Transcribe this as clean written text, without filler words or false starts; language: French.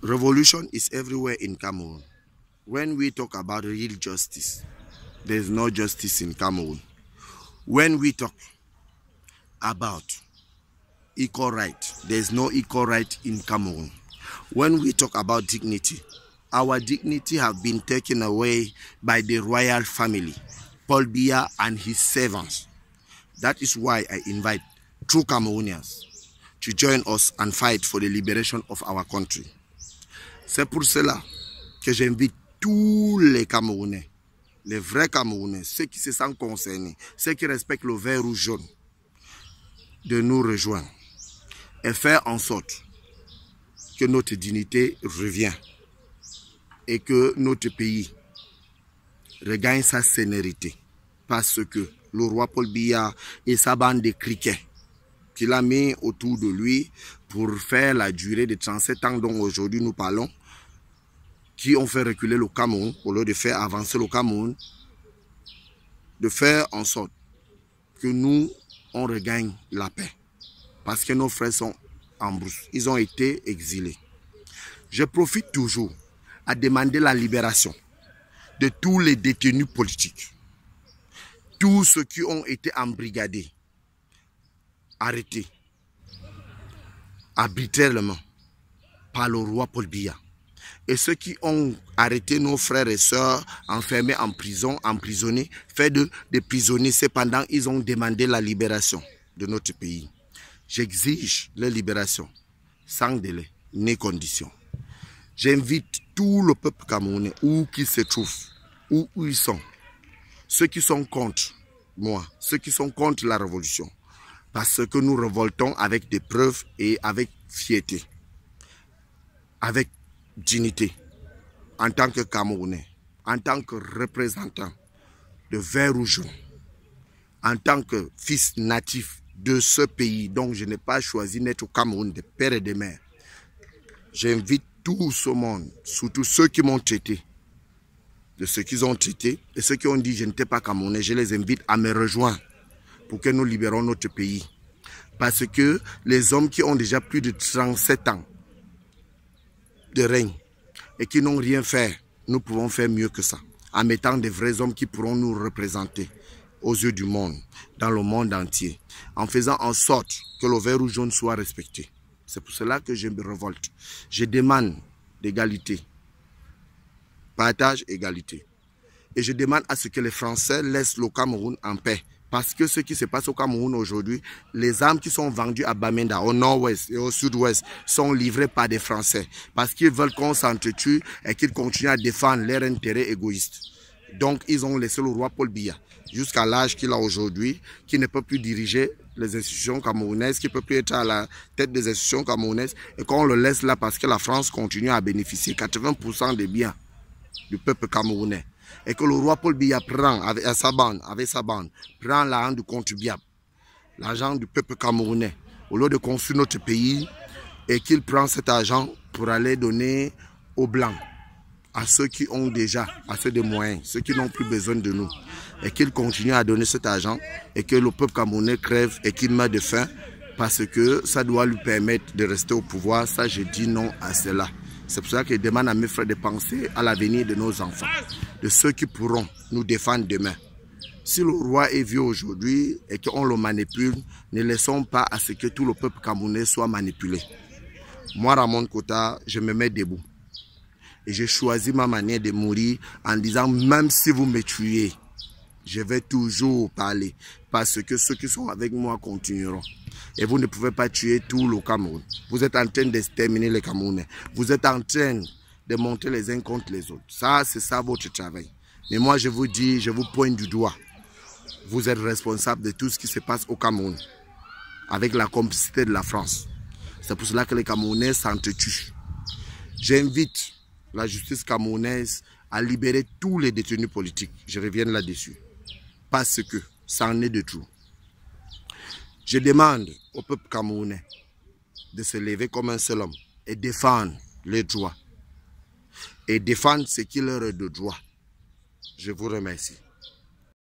Revolution is everywhere in Cameroon. When we talk about real justice, there is no justice in Cameroon. When we talk about equal right, there is no equal right in Cameroon. When we talk about dignity, our dignity have been taken away by the royal family, Paul Biya and his servants. That is why I invite true Cameroonians to join us and fight for the liberation of our country. C'est pour cela que j'invite tous les Camerounais, les vrais Camerounais, ceux qui se sentent concernés, ceux qui respectent le vert ou jaune, de nous rejoindre et faire en sorte que notre dignité revienne et que notre pays regagne sa sénérité. Parce que le roi Paul Biya et sa bande de criquets qu'il a mis autour de lui pour faire la durée de 37 ans dont aujourd'hui nous parlons, qui ont fait reculer le Cameroun au lieu de faire avancer le Cameroun, de faire en sorte que nous, on regagne la paix. Parce que nos frères sont en brousse. Ils ont été exilés. Je profite toujours à demander la libération de tous les détenus politiques. Tous ceux qui ont été embrigadés, arrêtés arbitrairement par le roi Paul Biya. Et ceux qui ont arrêté nos frères et sœurs, enfermés en prison, emprisonnés, faits de prisonniers, cependant ils ont demandé la libération de notre pays. J'exige leur libération sans délai ni condition. J'invite tout le peuple camerounais, où qu'ils se trouvent, où ils sont, ceux qui sont contre moi, ceux qui sont contre la révolution, parce que nous révoltons avec des preuves et avec fierté, avec dignité, en tant que Camerounais, en tant que représentant de vert ou jaune, en tant que fils natif de ce pays dont je n'ai pas choisi d'être au Cameroun de père et de mère. J'invite tout ce monde, surtout ceux qui m'ont traité, de ceux qu'ils ont traité, et ceux qui ont dit je n'étais pas Camerounais, je les invite à me rejoindre pour que nous libérons notre pays. Parce que les hommes qui ont déjà plus de 37 ans de règne et qui n'ont rien fait, nous pouvons faire mieux que ça, en mettant des vrais hommes qui pourront nous représenter aux yeux du monde, dans le monde entier, en faisant en sorte que le vert ou jaune soit respecté. C'est pour cela que je me révolte. Je demande d'égalité, partage, égalité. Et je demande à ce que les Français laissent le Cameroun en paix. Parce que ce qui se passe au Cameroun aujourd'hui, les armes qui sont vendues à Bamenda, au nord-ouest et au sud-ouest, sont livrées par des Français. Parce qu'ils veulent qu'on s'entretue et qu'ils continuent à défendre leurs intérêts égoïstes. Donc, ils ont laissé le roi Paul Biya, jusqu'à l'âge qu'il a aujourd'hui, qui ne peut plus diriger les institutions camerounaises, qui ne peut plus être à la tête des institutions camerounaises, et qu'on le laisse là parce que la France continue à bénéficier 80% des biens du peuple camerounais. Et que le roi Paul Biya prend avec sa bande, prend l'argent du contribuable, l'argent du peuple camerounais, au lieu de construire notre pays, et qu'il prend cet argent pour aller donner aux Blancs, à ceux qui ont déjà assez de moyens, ceux qui n'ont plus besoin de nous, et qu'il continue à donner cet argent, et que le peuple camerounais crève et qu'il meurt de faim, parce que ça doit lui permettre de rester au pouvoir. Ça, je dis non à cela. C'est pour ça que je demande à mes frères de penser à l'avenir de nos enfants, de ceux qui pourront nous défendre demain. Si le roi est vieux aujourd'hui et qu'on le manipule, ne laissons pas à ce que tout le peuple camerounais soit manipulé. Moi, Ramon Kota, je me mets debout. Et j'ai choisi ma manière de mourir en disant, même si vous me tuez, je vais toujours parler. Parce que ceux qui sont avec moi continueront. Et vous ne pouvez pas tuer tout le Cameroun. Vous êtes en train d'exterminer les Camerounais. Vous êtes en train de monter les uns contre les autres. Ça, c'est ça votre travail. Mais moi, je vous dis, je vous pointe du doigt. Vous êtes responsable de tout ce qui se passe au Cameroun. Avec la complicité de la France. C'est pour cela que les Camerounais s'entretuent. J'invite la justice camerounaise à libérer tous les détenus politiques. Je reviens là-dessus. Parce que ça en est de tout. Je demande au peuple camerounais de se lever comme un seul homme et défendre les droits. Et défendre ce qui leur est de droit. Je vous remercie.